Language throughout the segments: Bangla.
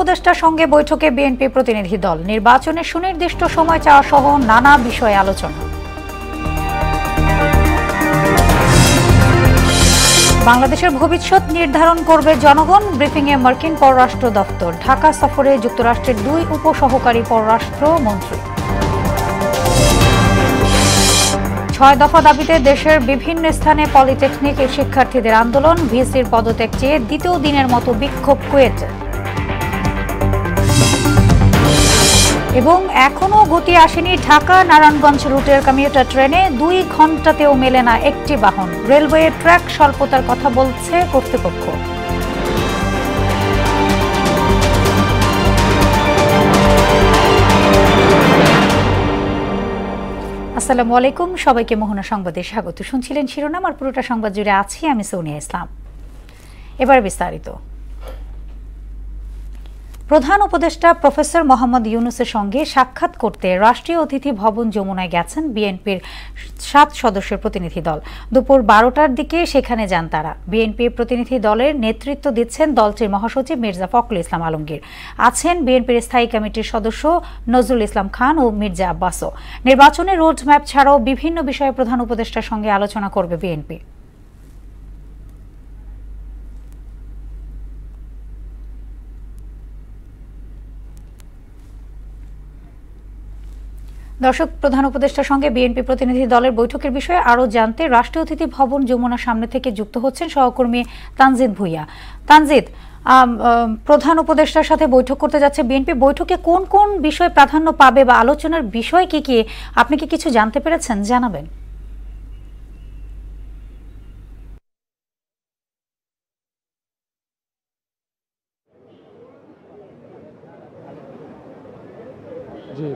উপদেষ্টার সঙ্গে বৈঠকে বিএনপি প্রতিনিধি দল, নির্বাচনের সুনির্দিষ্ট সময় চাওয়া সহ নানা বিষয়ে আলোচনা। বাংলাদেশের ভবিষ্যৎ নির্ধারণ করবে জনগণ, ব্রিফিংয়ে মার্কিন পররাষ্ট্র দপ্তর। ঢাকা সফরে যুক্তরাষ্ট্রের 2 উপসহকারী পররাষ্ট্র মন্ত্রী। 6 দফা দাবিতে দেশের বিভিন্ন স্থানে পলিটেকনিক শিক্ষার্থীদের আন্দোলন, ভিসির পদত্যাগ চেয়ে দ্বিতীয় দিনের মতো বিক্ষোভ কুয়েটে। এবং এখনও গতি আসেনি ঢাকা নারায়ণগঞ্জ রুটের কমিউটার ট্রেনে, 2 ঘন্টাতেও মেলে না একটি বাহন। রেলওয়ে ট্র্যাক স্বল্পতার কথা বলছে কর্তৃপক্ষ। আসসালামু আলাইকুম, সবাইকে মোহনা সংবাদে স্বাগত। শুনছিলেন শিরোনাম, আর পুরোটা সংবাদ জুড়ে আছি আমি সোনিয়া ইসলাম। এবার বিস্তারিত। প্রধান উপদেষ্টা প্রফেসর মোহাম্মদ ইউনূসের সঙ্গে সাক্ষাৎ করতে রাষ্ট্রীয় অতিথি ভবন যমুনায় গেছেন বিএনপির 7 সদস্যের প্রতিনিধি দল। দুপুর 12টার দিকে সেখানে যান তারা। বিএনপির প্রতিনিধি দলের নেতৃত্ব দিচ্ছেন দলটির মহাসচিব মির্জা ফখরুল ইসলাম আলমগীর। আছেন বিএনপির স্থায়ী কমিটির সদস্য নজরুল ইসলাম খান ও মির্জা আব্বাসও। নির্বাচনের রোডম্যাপ ছাড়াও বিভিন্ন বিষয়ে প্রধান উপদেষ্টার সঙ্গে আলোচনা করবে বিএনপি। দর্শক, প্রধান উপদেষ্টার সঙ্গে বিএনপি প্রতিনিধি দলের বৈঠকের বিষয়ে আরও জানতে রাষ্ট্রীয় অতিথি ভবন যমুনার সামনে থেকে যুক্ত হচ্ছেন সহকর্মী তানজিদ ভুইয়া। তানজিদ, প্রধান উপদেষ্টার সাথে বৈঠক করতে যাচ্ছে বিএনপি, বৈঠকে কোন কোন বিষয় প্রাধান্য পাবে বা আলোচনার বিষয় কি কি, আপনি কি কিছু জানতে পেরেছেন? জানাবেন। জি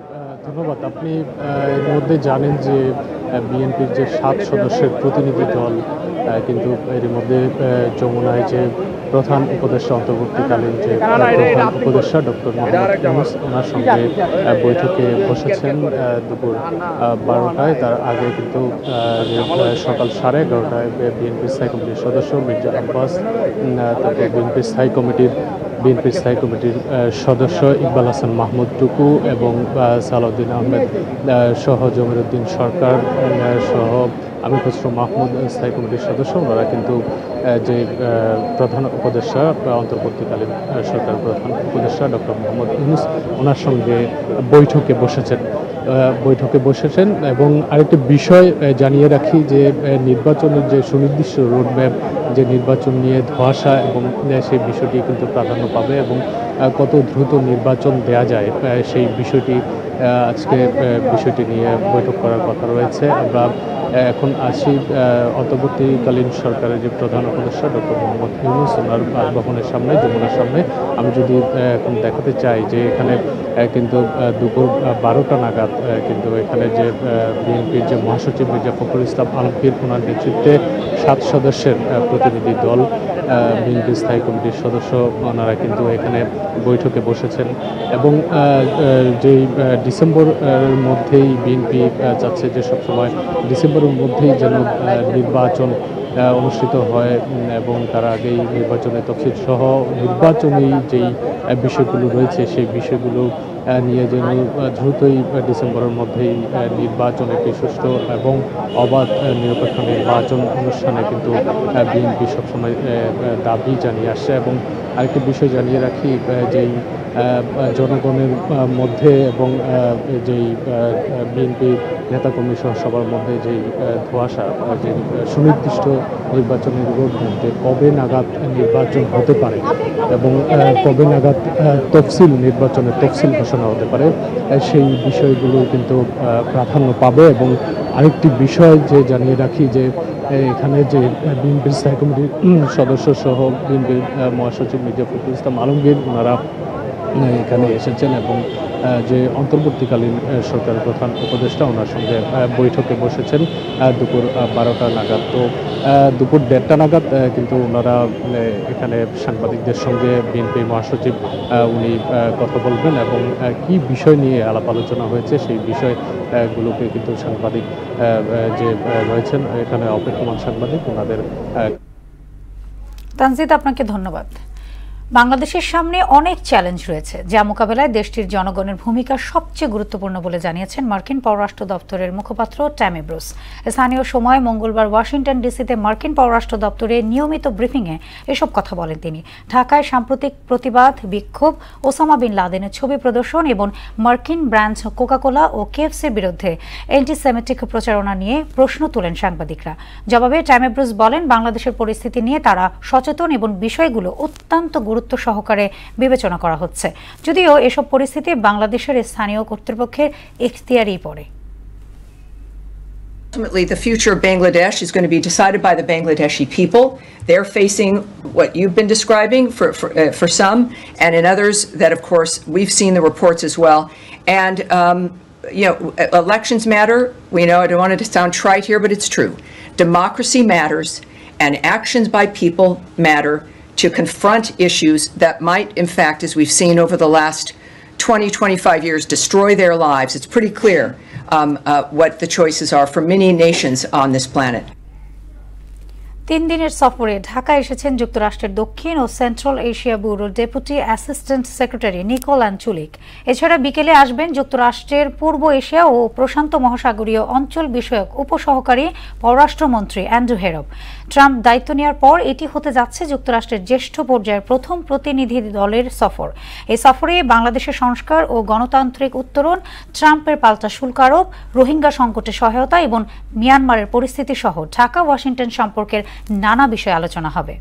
ধন্যবাদ। আপনি এর মধ্যে জানেন যে বিএনপির যে 7 সদস্যের প্রতিনিধি দল কিন্তু এর মধ্যে যমুনায় যে প্রধান উপদেষ্টা অন্তর্বর্তীকালীন যে প্রধান উপদেষ্টা ডক্টর মোহাম্মদ ইউনূস ওনার সঙ্গে বৈঠকে বসেছেন দুপুর 12টায়। তার আগে কিন্তু সকাল 11:30টায় বিএনপির স্থায়ী কমিটির সদস্য মির্জা আব্বাস, তারপর বিএনপির স্থায়ী কমিটির সদস্য ইকবাল হাসান মাহমুদ টুকু এবং সালাউদ্দিন আহমেদ সহ জমিরুদ্দিন সরকার সহ আমির খসরু মাহমুদ স্থায়ী কমিটির সদস্য, ওনারা কিন্তু যে প্রধান উপদেষ্টা অন্তর্বর্তীকালীন সরকার প্রধান উপদেষ্টা ডক্টর মোহাম্মদ ইউনূস ওনার সঙ্গে বৈঠকে বসেছেন। এবং আরেকটি বিষয় জানিয়ে রাখি যে নির্বাচনের যে সুনির্দিষ্ট রোডম্যাপ, যে নির্বাচন নিয়ে ধোঁয়াশা এবং সেই বিষয়টি কিন্তু প্রাধান্য পাবে এবং কত দ্রুত নির্বাচন দেয়া যায় সেই বিষয়টি নিয়ে বৈঠক করার কথা রয়েছে। আমরা এখন আছি অন্তর্বর্তীকালীন সরকারের যে প্রধান উপদেষ্টা ডক্টর মোহাম্মদ ইউনূস ওনার বাসভবনের সামনে, যমুনার সামনে। আমি যদি এখন দেখাতে চাই যে এখানে কিন্তু দুপুর 12টা নাগাদ কিন্তু এখানে যে বিএনপির যে মহাসচিব মির্জা ফখরুল ইসলাম আলমগীর ওনার নেতৃত্বে 7 সদস্যের প্রতিনিধি দল, বিএনপির স্থায়ী কমিটির সদস্য, ওনারা কিন্তু এখানে বৈঠকে বসেছেন। এবং যেই ডিসেম্বরের মধ্যেই বিএনপি চাচ্ছে যে সবসময় ডিসেম্বরের মধ্যেই যেন নির্বাচন অনুষ্ঠিত হয় এবং তার আগেই নির্বাচনের তফসিল সহ নির্বাচনী যেই বিষয়গুলো রয়েছে সেই বিষয়গুলো নিয়ে যেন দ্রুতই ডিসেম্বরের মধ্যেই নির্বাচন একটি সুষ্ঠু এবং অবাধ নিরপেক্ষ নির্বাচন অনুষ্ঠানে কিন্তু বিএনপি সবসময় দাবি জানিয়ে আসছে। এবং আরেকটি বিষয় জানিয়ে রাখি, যেই জনগণের মধ্যে এবং যেই বিএনপি নেতাকর্মী সহ সবার মধ্যে যেই ধোঁয়াশা, যে সুনির্দিষ্ট নির্বাচনের রোডম্যাপ, যে কবে নাগাদ নির্বাচন হতে পারে এবং কবে নাগাদ নির্বাচনের তফসিল ঘোষণা হতে পারে, সেই বিষয়গুলো কিন্তু প্রাধান্য পাবে। এবং আরেকটি বিষয় যে জানিয়ে রাখি যে এখানে যে বিএনপির স্থায়ী কমিটির সদস্য সহ বিএনপির মহাসচিব মির্জা ফখরুল ইসলাম আলমগীর ওনারা এখানে এসেছেন এবং যে অন্তর্বর্তীকালীন সরকারের প্রধান উপদেষ্টা ওনার সঙ্গে বৈঠকে বসেছেন দুপুর 12টা নাগাদ। তো দুপুর 1:30টা নাগাদ কিন্তু ওনারা এখানে সাংবাদিকদের সঙ্গে বিএনপি মহাসচিব উনি কথা বলবেন এবং কি বিষয় নিয়ে আলাপ আলোচনা হয়েছে সেই বিষয়গুলোকে কিন্তু সাংবাদিক যে রয়েছেন এখানে অপেক্ষমান সাংবাদিক ওনাদের। তানজিদ, আপনাকে ধন্যবাদ। বাংলাদেশের সামনে অনেক চ্যালেঞ্জ রয়েছে, যা মোকাবেলায় দেশটির জনগণের ভূমিকা সবচেয়ে গুরুত্বপূর্ণ বলে জানিয়েছেন মার্কিন পররাষ্ট্র দপ্তরের মুখপাত্র ট্যামি ব্রুস। স্থানীয় সময় মঙ্গলবার ওয়াশিংটন ডিসিতে মার্কিন পররাষ্ট্র দপ্তরের নিয়মিত ব্রিফিংয়ে এসব কথা বলেন তিনি। ঢাকায় সাম্প্রতিক প্রতিবাদ, বিক্ষোভ, ওসামা বিন লাদেনের ছবি প্রদর্শন এবং মার্কিন ব্র্যান্ড কোকাকোলা ও কেএফসির বিরুদ্ধে অ্যান্টিসেমিটিক প্রচারণা নিয়ে প্রশ্ন তোলেন সাংবাদিকরা। জবাবে ট্যামি ব্রুস বলেন, বাংলাদেশের পরিস্থিতি নিয়ে তারা সচেতন এবং বিষয়গুলো অত্যন্ত গুরুত্ব সহকারে বিবেচনা করা হচ্ছে, যদিও এসব পরিস্থিতি বাংলাদেশের স্থানীয় কর্তৃপক্ষের এখতিয়ারেই পড়ে। Ultimately, the future of Bangladesh is going to be decided by the Bangladeshi people. They're facing what you've been describing for some, and in others that, of course, we've seen the reports as well. And elections matter. We know, I don't want it to sound trite here, but it's true. Democracy matters, and actions by people matter to confront issues that might, in fact, as we've seen over the last 20, 25 years, destroy their lives. It's pretty clear what the choices are for many nations on this planet. 3 দিনের সফরে ঢাকা এসেছেন যুক্তরাষ্ট্রের দক্ষিণ ও সেন্ট্রাল এশিয়া ব্যুরোর ডেপুটি অ্যাসিস্ট্যান্ট সেক্রেটারি নিকোল আনচুলিক। এছাড়া বিকেলে আসবেন যুক্তরাষ্ট্রের পূর্ব এশিয়া ও প্রশান্ত মহাসাগরীয় অঞ্চল বিষয়ক উপসহকারী পররাষ্ট্রমন্ত্রী অ্যান্ড্রু হেরপ। ট্রাম্প দায়িত্ব নেওয়ার পর এটি হতে যাচ্ছে যুক্তরাষ্ট্রের জ্যেষ্ঠ পর্যায়ের প্রথম প্রতিনিধি দলের সফর। এই সফরে বাংলাদেশের সংস্কার ও গণতান্ত্রিক উত্তরণ, ট্রাম্পের পাল্টা শুল্ক আরোপ, রোহিঙ্গা সংকটে সহায়তা এবং মিয়ানমারের পরিস্থিতি সহ ঢাকা ওয়াশিংটন সম্পর্কের নানা বিষয়ে আলোচনা হবে।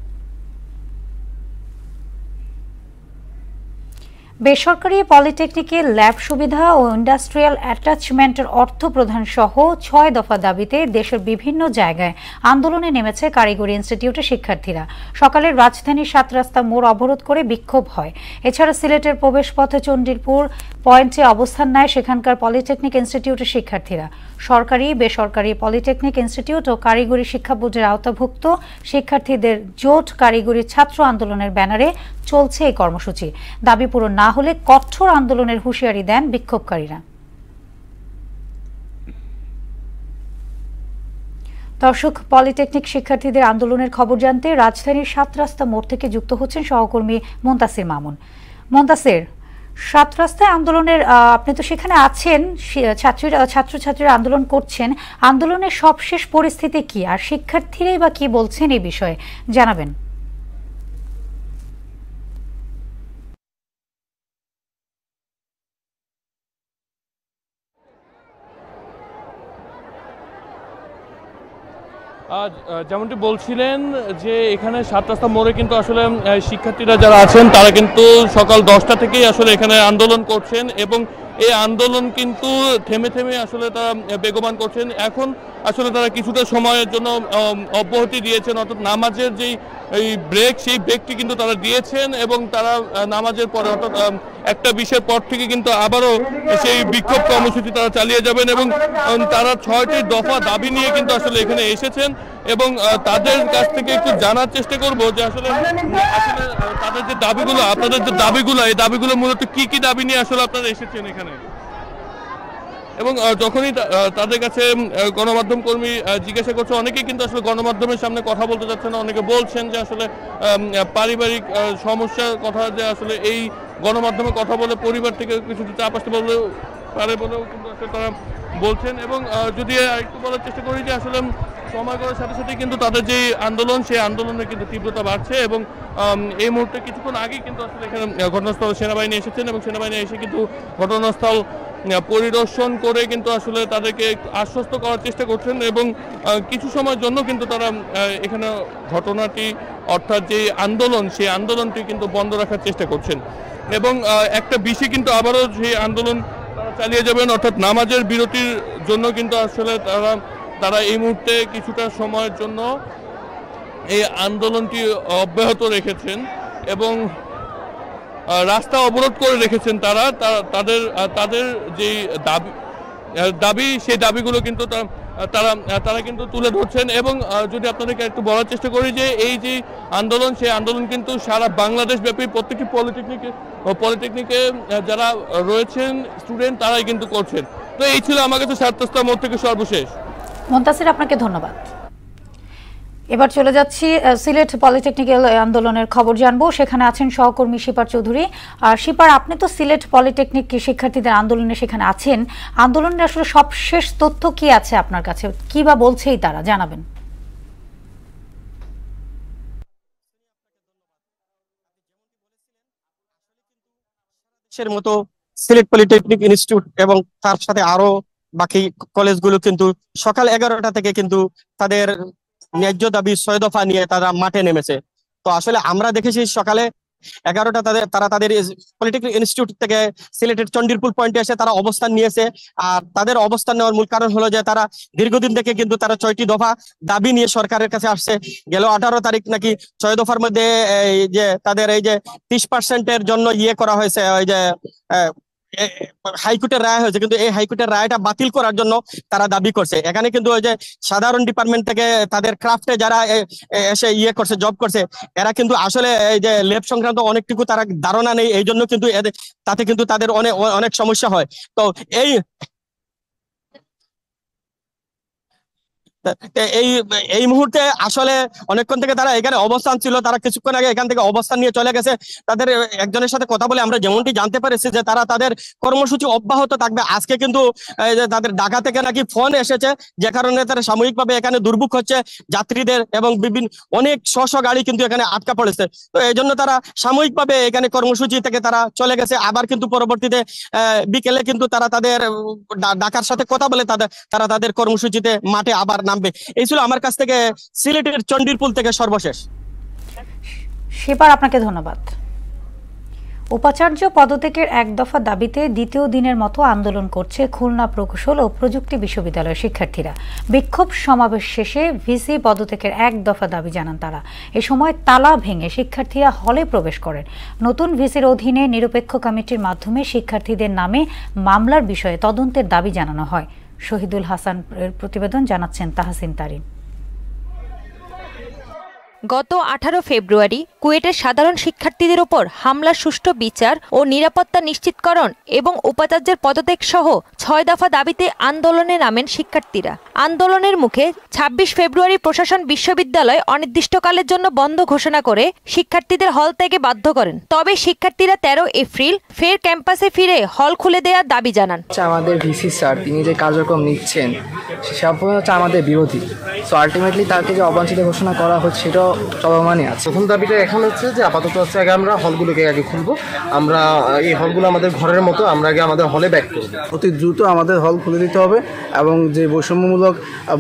বেসরকারি পলিটেকনিকে ল্যাব সুবিধা ও ইন্ডাস্ট্রিয়াল অ্যাটাচমেন্টের অর্থ প্রদান সহ 6 দফা দাবিতে দেশের বিভিন্ন জায়গায় আন্দোলনে নেমেছে কারিগরি ইনস্টিটিউটের শিক্ষার্থীরা। সকালে রাজধানীর 7 রাস্তা মোড় অবরোধ করে বিক্ষোভ হয়। এছাড়া সিলেটের প্রবেশপথে চণ্ডীপুর পয়েন্টে অবস্থান নেয় সেখানকার পলিটেকনিক ইনস্টিটিউটের শিক্ষার্থীরা। সরকারি, বেসরকারি পলিটেকনিক ইনস্টিটিউট ও কারিগরি শিক্ষা বোর্ডের আওতাভুক্ত শিক্ষার্থীদের জোট কারিগরি ছাত্র আন্দোলনের ব্যানারে চলছে এই কর্মসূচি। দাবি পূরণ না হলে কঠোর আন্দোলনের হুঁশিয়ারি দেন বিক্ষোভকারীরা। দর্শক, পলিটেকনিক শিক্ষার্থীদের আন্দোলনের খবর জানতে রাজধানীর 7 রাস্তা মোড় থেকে যুক্ত হচ্ছেন সহকর্মী মুনতাসির মামুন। মুনতাসির, 7 রাস্তায় আন্দোলনের আপনি তো সেখানে আছেন, ছাত্রছাত্রীরা আন্দোলন করছেন, আন্দোলনের সবশেষ পরিস্থিতি কি আর শিক্ষার্থীরাই বা কি বলছেন এই বিষয়ে জানাবেন। যেমনটি বলছিলেন যে এখানে 7 রাস্তা মোড়ে কিন্তু আসলে শিক্ষার্থীরা যারা আছেন তারা কিন্তু সকাল 10টা থেকেই আসলে এখানে আন্দোলন করছেন এবং এই আন্দোলন কিন্তু থেমে থেমে আসলে তারা বেগবান করছেন। এখন আসলে তারা কিছুটা সময়ের জন্য অব্যাহতি দিয়েছেন, অর্থাৎ নামাজের যেই এই ব্রেক, সেই ব্রেকটি কিন্তু তারা দিয়েছেন এবং তারা নামাজের পরে অর্থাৎ 1:20-এর পর থেকে কিন্তু আবারও সেই বিক্ষোভ কর্মসূচি তারা চালিয়ে যাবেন এবং তারা 6টি দফা দাবি নিয়ে কিন্তু আসলে এখানে এসেছেন এবং তাদের কাছ থেকে একটু জানার চেষ্টা করব যে আসলে তাদের যে দাবিগুলো, আপনাদের যে দাবিগুলো, এই দাবিগুলো মূলত কি কি দাবি নিয়ে আসলে আপনারা এসেছেন এখানে। এবং যখনই তাদের কাছে গণমাধ্যম কর্মী জিজ্ঞাসা করছে, অনেকেই কিন্তু আসলে গণমাধ্যমের সামনে কথা বলতে যাচ্ছে না। অনেকে বলছেন যে আসলে পারিবারিক সমস্যার কথা, যে আসলে এই গণমাধ্যমে কথা বলে পরিবার থেকে কিছু চাপ আসতে পারে বলেও কিন্তু আসলে তারা বলছেন। এবং যদি একটু বলার চেষ্টা করি যে আসলে সময় করার সাথে সাথে কিন্তু তাদের যে আন্দোলন, সেই আন্দোলনের কিন্তু তীব্রতা বাড়ছে এবং এই মুহূর্তে কিছুক্ষণ আগেই কিন্তু আসলে এখানে ঘটনাস্থলে সেনাবাহিনী এসেছেন এবং সেনাবাহিনী এসে কিন্তু ঘটনাস্থল পরিদর্শন করে কিন্তু আসলে তাদেরকে আশ্বস্ত করার চেষ্টা করছেন এবং কিছু সময়ের জন্য কিন্তু তারা এখানে ঘটনাটি অর্থাৎ যে আন্দোলন, সেই আন্দোলনটি কিন্তু বন্ধ রাখার চেষ্টা করছেন এবং 1:20-এ কিন্তু আবারও সেই আন্দোলন তারা চালিয়ে যাবেন, অর্থাৎ নামাজের বিরতির জন্য কিন্তু আসলে তারা এই মুহূর্তে কিছুটা সময়ের জন্য এই আন্দোলনটি অব্যাহত রেখেছেন এবং রাস্তা অবরোধ করে রেখেছেন। তাদের যে দাবি সেই দাবিগুলো কিন্তু তারা কিন্তু তুলে ধরছেন এবং যদি আপনাদেরকে একটু বলার চেষ্টা করি যে এই যে আন্দোলন, সেই আন্দোলন কিন্তু সারা বাংলাদেশ ব্যাপী প্রত্যেকটি পলিটেকনিকে যারা রয়েছেন স্টুডেন্ট তারাই কিন্তু করছেন। তো এই ছিল আমার কাছে 7 রাস্তা মোড় থেকে সর্বশেষ। মুনতাসির, আপনাকে ধন্যবাদ। এবার চলে যাচ্ছি সিলেট পলিটেকনিক্যাল আন্দোলনের খবর জানবো। সেখানে আছেন সহকর্মী শিপার চৌধুরী। শিপার, আপনি তো সিলেট পলিটেকনিক শিক্ষার্থীদের আন্দোলনে সেখানে আছেন। আন্দোলনের আসলে সবশেষ তথ্য কি আছে আপনার কাছে, কি বা বলছেই তারা, জানাবেন। মতো সিলেট পলিটেকনিক ইনস্টিটিউট এবং তার সাথে আরো বাকি কলেজগুলো কিন্তু সকাল 11টা থেকে কিন্তু তাদের ন্যায্য দাবি 6 দফা নিয়ে তারা মাঠে নেমেছে। তো আসলে আমরা দেখেছি সকালে 11টা তারা তাদের পলিটেকনিক ইনস্টিটিউট থেকে সিলেটের চন্ডিরপুর পয়েন্টে এসে তারা অবস্থান নিয়েছে। আর তাদের অবস্থান নেওয়ার মূল কারণ হলো যে তারা দীর্ঘদিন থেকে কিন্তু তারা 6টি দফা দাবি নিয়ে সরকারের কাছে আসছে। গেল 18 তারিখ নাকি 6 দফার মধ্যে এই যে তাদের এই যে 30%-এর জন্য করা হয়েছে, ওই যে হাইকোর্টের রায় হয়েছে, কিন্তু এই হাইকোর্টের রায়টা বাতিল করার জন্য তারা দাবি করছে। এখানে কিন্তু ওই যে সাধারণ ডিপার্টমেন্ট থেকে তাদের ক্রাফটে যারা এসে করছে, জব করছে, এরা কিন্তু আসলে এই যে ল্যাব সংক্রান্ত অনেকটুকু তারা ধারণা নেই, এই জন্য কিন্তু তাতে কিন্তু তাদের অনেক অনেক সমস্যা হয়। তো এই এই মুহূর্তে আসলে অনেকক্ষণ থেকে তারা এখানে অবস্থান ছিল, তারা কিছুক্ষণ আগে এখান থেকে অবস্থান নিয়ে চলে গেছে। তাদের একজনের সাথে কথা বলে আমরা যেমনটি জানতে পেরেছি যে তারা তাদের কর্মসূচি অব্যাহত থাকবে। আজকে কিন্তু তাদের ঢাকা থেকে নাকি ফোন এসেছে, যে কারণে তারা সাময়িকভাবে এখানে দুর্ভোগ হচ্ছে যাত্রীদের, এবং বিভিন্ন অনেক শশ গাড়ি কিন্তু এখানে আটকা পড়েছে। তো এই জন্য তারা সাময়িকভাবে এখানে কর্মসূচি থেকে তারা চলে গেছে। আবার কিন্তু পরবর্তীতে বিকেলে কিন্তু তারা তাদের ঢাকার সাথে কথা বলে তারা তাদের কর্মসূচিতে মাঠে আবার নামবে। এই ছিল আমার কাছ থেকে সিলেটের চন্ডিরপুর থেকে সর্বশেষ। শিপার, আপনাকে ধন্যবাদ। উপাচার্য পদত্যাগের এক দফা দাবিতে দ্বিতীয় দিনের মতো আন্দোলন করছে খুলনা প্রকৌশল ও প্রযুক্তি বিশ্ববিদ্যালয়ের শিক্ষার্থীরা। বিক্ষোভ সমাবেশ শেষে ভিসি পদত্যাগের এক দফা দাবি জানান তারা। এ সময় তালা ভেঙে শিক্ষার্থীরা হলে প্রবেশ করেন। নতুন ভিসির অধীনে নিরপেক্ষ কমিটির মাধ্যমে শিক্ষার্থীদের নামে মামলার বিষয়ে তদন্তের দাবি জানানো হয়। শহীদুল হাসান প্রতিবেদন, জানাচ্ছেন তাহসিন তারিন। গত 18 ফেব্রুয়ারি কুয়েটের সাধারণ শিক্ষার্থীদের ওপর হামলার সুষ্ঠু বিচার ও নিরাপত্তা নিশ্চিতকরণ এবং উপাচার্যের পদত্যাগ সহ 6 দফা দাবিতে আন্দোলনে নামেন শিক্ষার্থীরা। আন্দোলনের মুখে 26 ফেব্রুয়ারি প্রশাসন বিশ্ববিদ্যালয় অনির্দিষ্টকালের জন্য বন্ধ ঘোষণা করে শিক্ষার্থীদের হল থেকে বাধ্য করেন। তবে শিক্ষার্থীরা 13 এপ্রিল ফের ক্যাম্পাসে ফিরে হল খুলে দেওয়ার দাবি জানান। আমাদের ভিসি স্যার তিনি যে কার্যক্রম নিচ্ছেন সম্পূর্ণ হচ্ছে আমাদের বিরোধী। সো আলটিমেটলি তাকে যে অবাঞ্ছিত ঘোষণা করা হচ্ছে সেটাও চলমানই আছে। প্রথম দাবিটা এখন হচ্ছে যে আপাতত হচ্ছে আগে আমরা হলগুলোকে আগে খুলবো। আমরা এই হলগুলো আমাদের ঘরের মতো, আমরা আগে আমাদের হলে ব্যাক করবো। অতি দ্রুত আমাদের হল খুলে দিতে হবে এবং যে বৈষম্যমূলক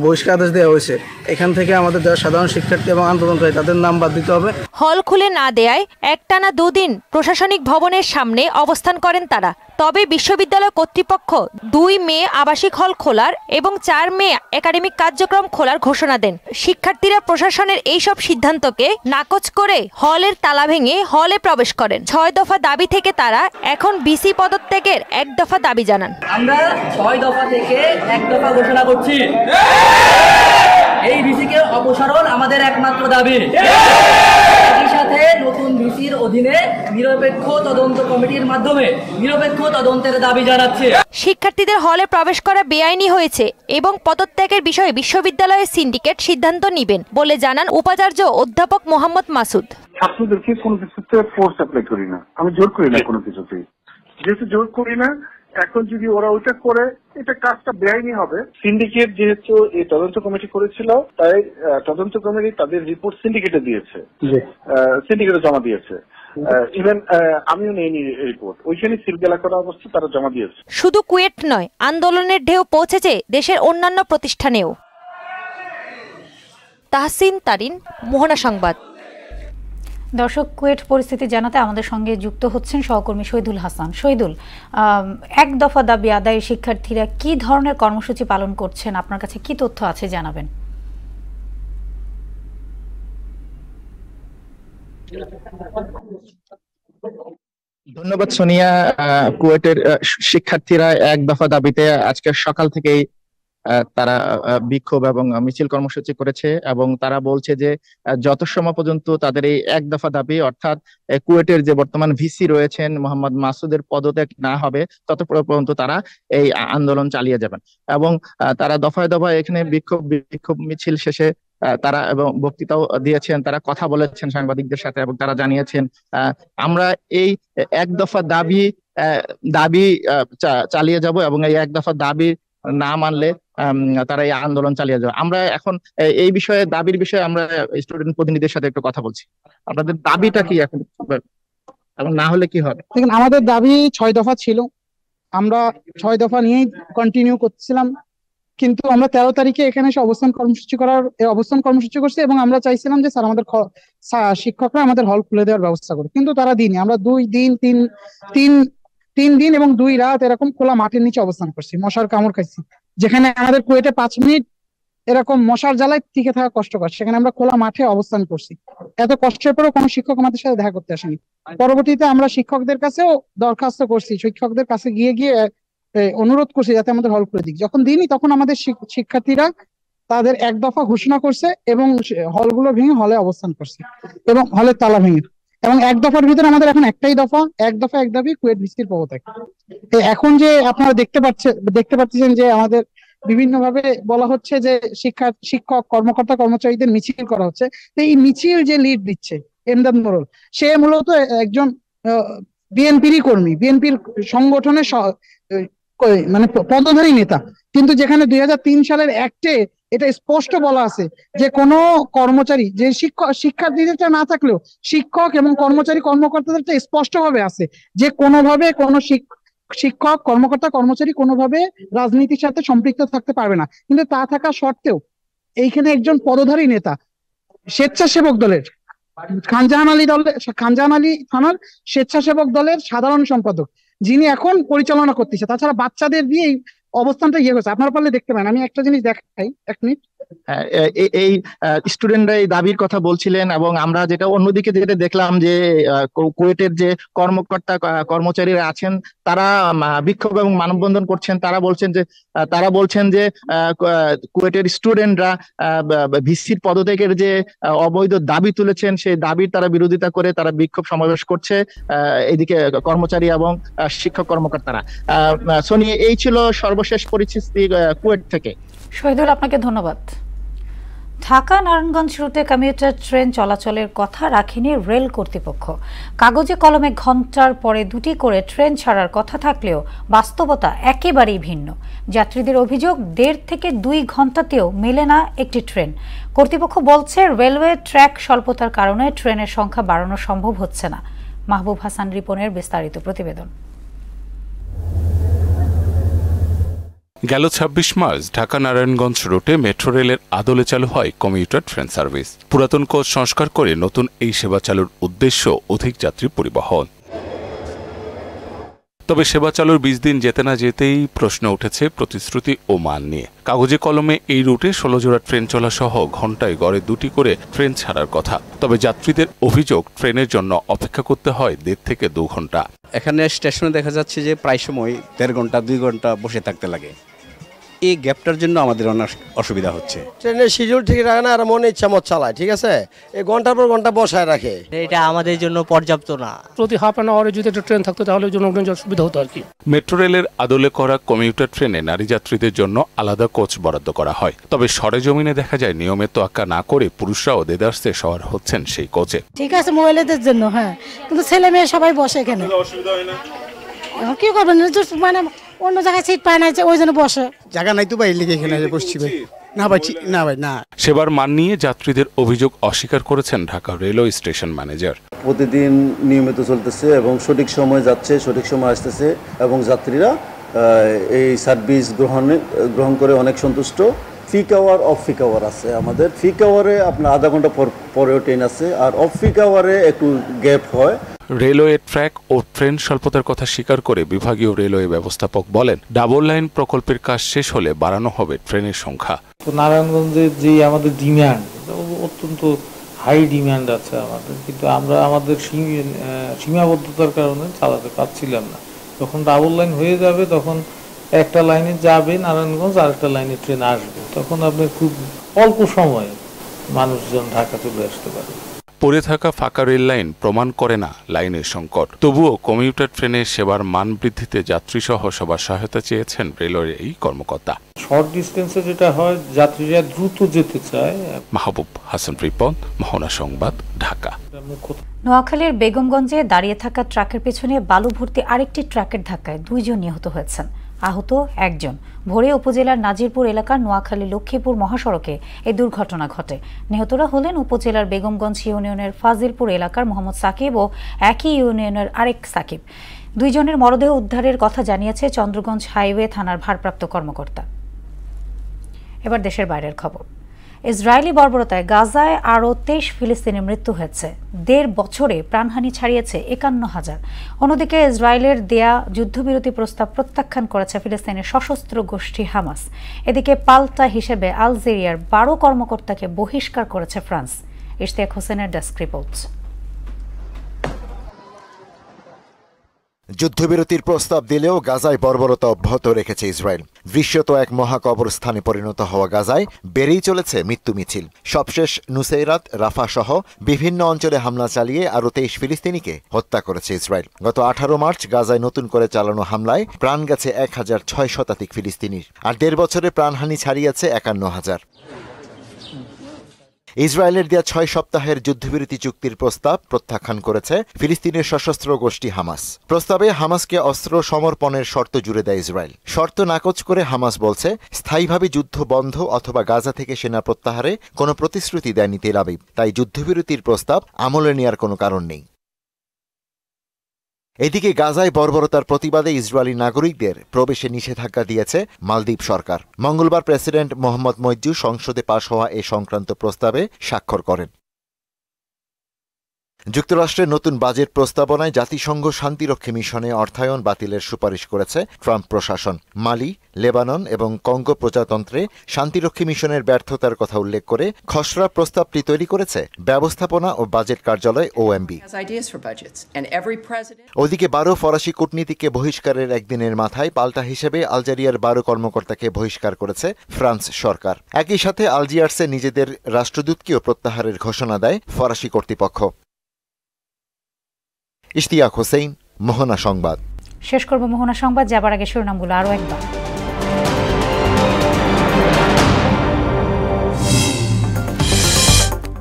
বহিষ্কার আদেশ দেওয়া হয়েছে এখান থেকে আমাদের যারা সাধারণ শিক্ষার্থী এবং আন্দোলনকারী তাদের নাম বাদ দিতে হবে। হল খুলে না দেয়ায় একটানা 2 দিন প্রশাসনিক ভবনের সামনে অবস্থান করেন তারা। তবে বিশ্ববিদ্যালয় কর্তৃপক্ষ 2 মে আবাসিক হল খোলার এবং 4 মে একাডেমিক কার্যক্রম খোলার ঘোষণা দেন। শিক্ষার্থীরা প্রশাসনের এইসব সিদ্ধান্তকে নাকচ করে হলের তালা ভেঙে হলে প্রবেশ করেন। 6 দফা দাবি থেকে তারা এখন ভিসি পদত্যাগের এক দফা দাবি জানান। আমরা 6 দফা থেকে এক দফা ঘোষণা করছি। এই ভিসিকে অপসারণ আমাদের একমাত্র দাবি। একই সাথে নতুন ভিসির অধীনে নিরপেক্ষ তদন্ত কমিটির মাধ্যমে নিরপেক্ষ তদন্তের দাবি জানাচ্ছে। শিক্ষার্থীদের হলে প্রবেশ করা বেআইনি হয়েছে এবং পদত্যাগের বিষয়ে বিশ্ববিদ্যালয়ের সিন্ডিকেট সিদ্ধান্ত নেবেন বলে জানান উপাচার্য অধ্যাপক মোহাম্মদ মাসুদ। ছাত্রদেরকে কোনো কিছুতে ফোর্স অ্যাপ্লাই করি না, আমি জোর করি না কোনো কিছুতে। যেহেতু জোর করি না, এখন যদি ওরা ওইটা করে এটা কাজটা বেআইনি হবে। সিন্ডিকেট যেহেতু এই তদন্ত কমিটি করেছিল, তাই তদন্ত কমিটি তাদের রিপোর্ট সিন্ডিকেটে দিয়েছে, সিন্ডিকেটে জমা দিয়েছে। ইভেন আমিও নেইনি রিপোর্ট, ওইখানে সিলগালা করা অবস্থা তারা জমা দিয়েছে। শুধু কুয়েট নয়, আন্দোলনের ঢেউ পৌঁছেছে দেশের অন্যান্য প্রতিষ্ঠানেও। তাহসিন তারিন, মোহনা সংবাদ। দর্শক, কুয়েট পরিস্থিতি জানাতে আমাদের সঙ্গে যুক্ত হচ্ছেন সহকর্মী শহীদুল হাসান। শহীদুল, এক দফা দাবি আদায়ে শিক্ষার্থীরা কি ধরনের কর্মসূচি পালন করছেন, আপনার কাছে কি তথ্য আছে জানাবেন। ধন্যবাদ সোনিয়া। কুয়েটের শিক্ষার্থীরা এক দফা দাবিতে আজকে সকাল থেকেই তারা বিক্ষোভ এবং মিছিল কর্মসূচি করেছে এবং তারা বলছে যে যত সময় পর্যন্ত তাদের এই এক দফা দাবি, অর্থাৎ কুয়েটের যে বর্তমান ভিসি রয়েছেন মোহাম্মদ মাসুদের পদত্যাগ না হবে তত পর্যন্ত তারা এই আন্দোলন চালিয়ে যাবেন। এবং তারা দফায় দফায় এখানে বিক্ষোভ মিছিল শেষে তারা এবং বক্তৃতাও দিয়েছেন, তারা কথা বলেছেন সাংবাদিকদের সাথে এবং তারা জানিয়েছেন আমরা এই এক দফা দাবি চালিয়ে যাব এবং এই এক দফা দাবি না মানলে তারা এই আন্দোলন চালিয়ে যাবে। আমরা এখন এই বিষয়ে দাবির বিষয়ে আমরা স্টুডেন্ট প্রতিনিধিদের সাথে একটু কথা বলছি। আপনাদের দাবিটা কি এখন এবং না হলে কি হবে? দেখুন, আমাদের দাবি 6 দফা ছিল, আমরা 6 দফা নিয়েই কন্টিনিউ করছিলাম, কিন্তু আমরা 13 তারিখে এখানে এসে অবস্থান কর্মসূচি করছি এবং আমরা চাইছিলাম যে স্যার আমাদের শিক্ষকরা আমাদের হল খুলে দেওয়ার ব্যবস্থা করে, কিন্তু তারা দিইনি। আমরা 3 দিন এবং 2 রাত এরকম খোলা মাঠের নিচে অবস্থান করছি, মশার কামড় খাইছি। যেখানে আমাদের কুয়েটে 5 মিনিট এরকম মশার জ্বালায় টিকে থাকা কষ্টকর, সেখানে আমরা খোলা মাঠে অবস্থান করছি। এত কষ্টের পরেও কোনো শিক্ষক আমাদের সাথে দেখা করতে আসেনি। পরবর্তীতে আমরা শিক্ষকদের কাছেও দরখাস্ত করছি, শিক্ষকদের কাছে গিয়ে অনুরোধ করছি যাতে আমাদের হল খুলে দিক। যখন দিইনি তখন আমাদের শিক্ষার্থীরা তাদের এক দফা ঘোষণা করছে এবং হলগুলো ভেঙে হলে অবস্থান করছে এবং হলের তালা ভেঙে। এবং এক দফার ভিতরে আমাদের এখন একটাই দফা, এক দাবি কুয়েট ভিসির পদত্যাগ। এখন যে আপনারা দেখতে পাচ্ছেন যে আমাদের বিভিন্ন ভাবে বলা হচ্ছে যে শিক্ষক কর্মকর্তা কর্মচারীদের মিছিল করা হচ্ছে। এই মিছিল যে লিড দিচ্ছে এমদাদ মোড়ল, সে মূলত একজন বিএনপির কর্মী, বিএনপির সংগঠনের মানে পদধারী নেতা। কিন্তু যেখানে 2003 সালের অ্যাক্টে এটা স্পষ্ট বলা আছে যে কোনো কর্মচারী, যে শিক্ষার্থীদেরটা না থাকলেও শিক্ষক এবং কর্মকর্তাদেরটা স্পষ্ট ভাবে আছে যে কোনোভাবে কোনো শিক্ষক কর্মচারী কোনোভাবে রাজনীতির সাথে সম্পৃক্ত থাকতে পারবে না। কিন্তু তা থাকা সত্ত্বেও এইখানে একজন পদধারী নেতা, স্বেচ্ছাসেবক দলের খানজাহান আলী থানার স্বেচ্ছাসেবক দলের সাধারণ সম্পাদক, যিনি এখন পরিচালনা করতেছে, তাছাড়া বাচ্চাদের দিয়ে অবস্থানটা হয়েছে। আপনারা পারলে দেখতে পারেন, আমি একটা জিনিস দেখাই, 1 মিনিট। এই স্টুডেন্টরা এই দাবির কথা বলছিলেন এবং আমরা যেটা অন্যদিকে যেটা দেখলাম যে কুয়েটের যে কর্মচারীরা আছেন তারা বিক্ষোভ এবং মানববন্ধন করছেন। তারা বলছেন যে কুয়েটের স্টুডেন্টরা ভিসির পদত্যাগের যে অবৈধ দাবি তুলেছেন সেই দাবির তারা বিরোধিতা করে তারা বিক্ষোভ সমাবেশ করছে এদিকে কর্মচারী এবং শিক্ষক কর্মকর্তারা। সোনি, এই ছিল সর্বশেষ পরিস্থিতি কুয়েট থেকে। শহীদুল, আপনাকে ধন্যবাদ। ঢাকা নারায়ণগঞ্জ রুটে কমিউটার ট্রেন চলাচলের কথা রাখেনি রেল কর্তৃপক্ষ। কাগজে কলমে ঘন্টার পরে 2টি করে ট্রেন ছাড়ার কথা থাকলেও বাস্তবতা একেবারেই ভিন্ন। যাত্রীদের অভিযোগ 1.5 থেকে 2 ঘন্টাতেও মেলে না একটি ট্রেন। কর্তৃপক্ষ বলছে রেলওয়ে ট্র্যাক স্বল্পতার কারণে ট্রেনের সংখ্যা বাড়ানো সম্ভব হচ্ছে না। মাহবুব হাসান রিপনের বিস্তারিত প্রতিবেদন। গেল 26 মার্চ ঢাকা নারায়ণগঞ্জ রুটে মেট্রো রেলের আদলে চালু হয় কমিউটার ট্রেন সার্ভিস। পুরাতন কোচ সংস্কার করে নতুন এই সেবা চালুর উদ্দেশ্য অধিক যাত্রী পরিবহন। তবে সেবা চালুর 20 দিন যেতে না যেতেই প্রশ্ন উঠেছে প্রতিশ্রুতি ও মান নিয়ে। কাগজে কলমে এই রুটে 16 জোড়া ট্রেন চলা সহ ঘন্টায় গড়ে 2টি করে ট্রেন ছাড়ার কথা। তবে যাত্রীদের অভিযোগ ট্রেনের জন্য অপেক্ষা করতে হয় 1.5 থেকে 2 ঘন্টা। এখানে স্টেশনে দেখা যাচ্ছে যে প্রায় সময় 1.5 ঘন্টা 2 ঘন্টা বসে থাকতে লাগে। এই গ্যাপটার জন্য আমাদের অনেক অসুবিধা হচ্ছে। ট্রেনের শিডিউল ঠিক রাখে না, আর মনে ইচ্ছা মত চালায়, ঠিক আছে, এই ঘন্টার পর ঘন্টা বসায় রাখে। এটা আমাদের জন্য পর্যাপ্ত না। প্রতি হাফ অ্যান আওয়ারে যদি একটা ট্রেন থাকতো তাহলে জনগণের সুবিধা হতো আর কি। মেট্রো রেলের আদলে করা কমিউটার ট্রেনে নারী যাত্রীদের জন্য আলাদা কোচ বরাদ্দ করা হয়। তবে সরেজমিনে দেখা যায় নিয়মের তোয়াক্কা না করে পুরুষরাও দেদারসে সওয়ার হচ্ছেন সেই কোচে। ঠিক আছে মহিলাদের জন্য, হ্যাঁ, কিন্তু ছেলে মেয়ে সবাই বসে এখানে, অসুবিধা হয় না। কি করবেন, মানে অন্য জায়গায় সিট পায় না, ওই জন্য বসে। জায়গা নাই তো ভাই, লিখে এখানে বসছি ভাই। না ভাই, না ভাই, না। সেবার মান নিয়ে যাত্রীদের অভিযোগ অস্বীকার করেছেন ঢাকা রেলওয়ে স্টেশন ম্যানেজার। প্রতিদিন নিয়মিত চলতেছে এবং সঠিক সময় যাচ্ছে, সঠিক সময় আসতেছে এবং যাত্রীরা এই সার্ভিস গ্রহণ করে অনেক সন্তুষ্ট। Peak hour off peak hour আছে আমাদের। পিক আওয়ারে আপনার আধা ঘন্টা পরেও ট্রেন আছে, আর অফ পিক আওয়ারে একটু গ্যাপ হয়। রেলওয়ে ট্র্যাক ও ট্রেন স্বল্পতার কথা স্বীকার করে বিভাগীয় রেলওয়ে ব্যবস্থাপক বলেন, ডাবল লাইন প্রকল্পের কাজ শেষ হলে বাড়ানো হবে ট্রেনের সংখ্যা। নারায়ণগঞ্জের যে আমাদের ডিমান্ড, অত্যন্ত হাই ডিমান্ড আছে আমাদের, কিন্তু আমরা আমাদের সীমাবদ্ধতার কারণে চালাতে পারছিলাম না। যখন ডাবল লাইন হয়ে যাবে তখন একটা লাইনে যাবে নারায়ণগঞ্জ, আর একটা লাইনে ট্রেন আসবে, তখন আপনি খুব অল্প সময়ে মানুষজন ঢাকা চলে আসতে পারে। পড়ে থাকা ফাঁকা রেল লাইন প্রমাণ করে না লাইনের সংকট। তবুও কমিউটার ট্রেনের সেবার মান বৃদ্ধিতে যাত্রীসহ সবার সহায়তা চেয়েছেন রেলওয়ের এই কর্মকর্তা। শর্ট ডিস্টেন্সে যেটা হয়, যাত্রীরা দ্রুত যেতে চায়। মাহবুব হাসান রিপন, মোহনা সংবাদ, ঢাকা। নোয়াখালীর বেগমগঞ্জে দাঁড়িয়ে থাকা ট্রাকের পেছনে বালু ভর্তি আরেকটি ট্রাকের ধাক্কায় 2 জন নিহত হয়েছেন, আহত 1 জন। ভোরে উপজেলার নাজিরপুর এলাকার নোয়াখালী লক্ষ্মীপুর মহাসড়কে এই দুর্ঘটনা ঘটে। নিহতরা হলেন উপজেলার বেগমগঞ্জ ইউনিয়নের ফাজিলপুর এলাকার মোহাম্মদ সাকিব ও একই ইউনিয়নের আরেক সাকিব। 2 জনের মরদেহ উদ্ধারের কথা জানিয়েছে চন্দ্রগঞ্জ হাইওয়ে থানার ভারপ্রাপ্ত কর্মকর্তা। এবার দেশের বাইরের খবর। ইসরায়েলি বর্বরতায় গাজায় আরও 23 ফিলিস্তিনের মৃত্যু হয়েছে। 1.5 বছরে প্রাণহানি ছাড়িয়েছে 51,000। অন্যদিকে ইসরায়েলের দেয়া যুদ্ধবিরতি প্রস্তাব প্রত্যাখ্যান করেছে ফিলিস্তিনের সশস্ত্র গোষ্ঠী হামাস। এদিকে পাল্টা হিসেবে আলজেরিয়ার 12 কর্মকর্তাকে বহিষ্কার করেছে ফ্রান্স। ইশতিয়াক হোসেনের ডেস্ক রিপোর্ট। যুদ্ধবিরতির প্রস্তাব দিলেও গাজায় বর্বরতা অব্যাহত রেখেছে ইসরায়েল। দৃশ্যত এক মহাকবরস্থানে পরিণত হওয়া গাজায় বেড়েই চলেছে মৃত্যু মিছিল। সবশেষ নুসেইরাত, রাফা সহ বিভিন্ন অঞ্চলে হামলা চালিয়ে আরও 23 ফিলিস্তিনিকে হত্যা করেছে ইসরায়েল। গত 18 মার্চ গাজায় নতুন করে চালানো হামলায় প্রাণ গেছে 1006 শতাধিক ফিলিস্তিনির, আর 1.5 বছরে প্রাণহানি ছাড়িয়েছে 51,000। ইসরায়েলের দেয়া 6 সপ্তাহের যুদ্ধবিরতি চুক্তির প্রস্তাব প্রত্যাখ্যান করেছে ফিলিস্তিনের সশস্ত্র গোষ্ঠী হামাস। প্রস্তাবে হামাসকে অস্ত্র সমর্পণের শর্ত জুড়ে দেয় ইসরায়েল। শর্ত নাকচ করে হামাস বলছে, স্থায়ীভাবে যুদ্ধ বন্ধ অথবা গাজা থেকে সেনা প্রত্যাহারে কোনো প্রতিশ্রুতি দেয়নি তেল আবিব, তাই যুদ্ধবিরতির প্রস্তাব আমলে নেওয়ার কোনো কারণ নেই। এদিকে গাজায় বর্বরতার প্রতিবাদে ইসরায়েলি নাগরিকদের প্রবেশে নিষেধাজ্ঞা দিয়েছে মালদ্বীপ সরকার। মঙ্গলবার প্রেসিডেন্ট মোহাম্মদ মইজু সংসদে পাশ হওয়া এ সংক্রান্ত প্রস্তাবে স্বাক্ষর করেন। যুক্তরাষ্ট্রের নতুন বাজেট প্রস্তাবনায় জাতিসংঘ শান্তিরক্ষী মিশনে অর্থায়ন বাতিলের সুপারিশ করেছে ট্রাম্প প্রশাসন। মালি, লেবানন এবং কঙ্গো প্রজাতন্ত্রে শান্তিরক্ষী মিশনের ব্যর্থতার কথা উল্লেখ করে খসড়া প্রস্তাবটি তৈরি করেছে ব্যবস্থাপনা ও বাজেট কার্যালয় OMB। ওদিকে 12 ফরাসি কূটনীতিককে বহিষ্কারের একদিনের মাথায় পাল্টা হিসেবে আলজেরিয়ার 12 কর্মকর্তাকে বহিষ্কার করেছে ফ্রান্স সরকার। একই সাথে আলজিয়ার্সে নিজেদের রাষ্ট্রদূতকেও প্রত্যাহারের ঘোষণা দেয় ফরাসি কর্তৃপক্ষ। ইশতিয়াক হোসেন, মোহনা সংবাদ। শেষ করব মোহনা সংবাদ, যাবার আগে শিরোনামগুলো আরও একবার।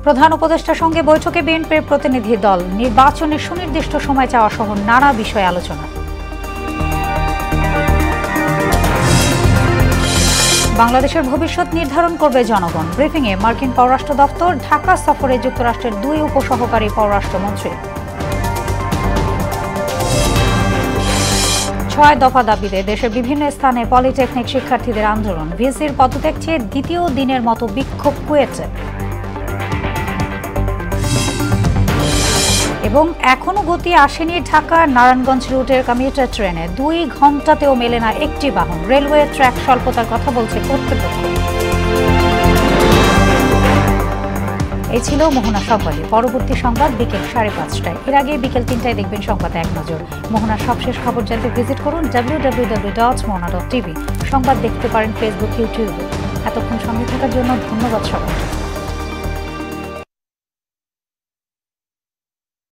প্রধান উপদেষ্টার সঙ্গে বৈঠকে বিএনপির প্রতিনিধি দল, নির্বাচনের সুনির্দিষ্ট সময় চাওয়া সহ নানা বিষয়ে আলোচনা। বাংলাদেশের ভবিষ্যৎ নির্ধারণ করবে জনগণ, ব্রিফিংয়ে মার্কিন পররাষ্ট্র দপ্তর। ঢাকা সফরে যুক্তরাষ্ট্রের 2 উপসহকারী পররাষ্ট্রমন্ত্রী। 6 দফা দাবিতে দেশের বিভিন্ন স্থানে পলিটেকনিক শিক্ষার্থীদের আন্দোলন। ভিসির পদত্যাগ চেয়ে 2য় দিনের মতো বিক্ষোভ কুয়েটে। এবং এখনো গতি আসেনি ঢাকা নারায়ণগঞ্জ রুটের কমিউটার ট্রেনে। 2 ঘন্টাতেও মেলে না একটি বাহন। রেলওয়ে ট্র্যাক স্বল্পতার কথা বলছে কর্তৃপক্ষ। এই ছিল মোহনা সংবাদে। পরবর্তী সংবাদ বিকেল 5:30টায়। এর আগে বিকেল 3টায় দেখবেন সংবাদে এক নজর। মোহনার সবশেষ খবর জানতে ভিজিট করুন www.mohana.tv। সংবাদ দেখতে পারেন ফেসবুক, ইউটিউবে। এতক্ষণ সঙ্গে থাকার জন্য ধন্যবাদ সবাইকে।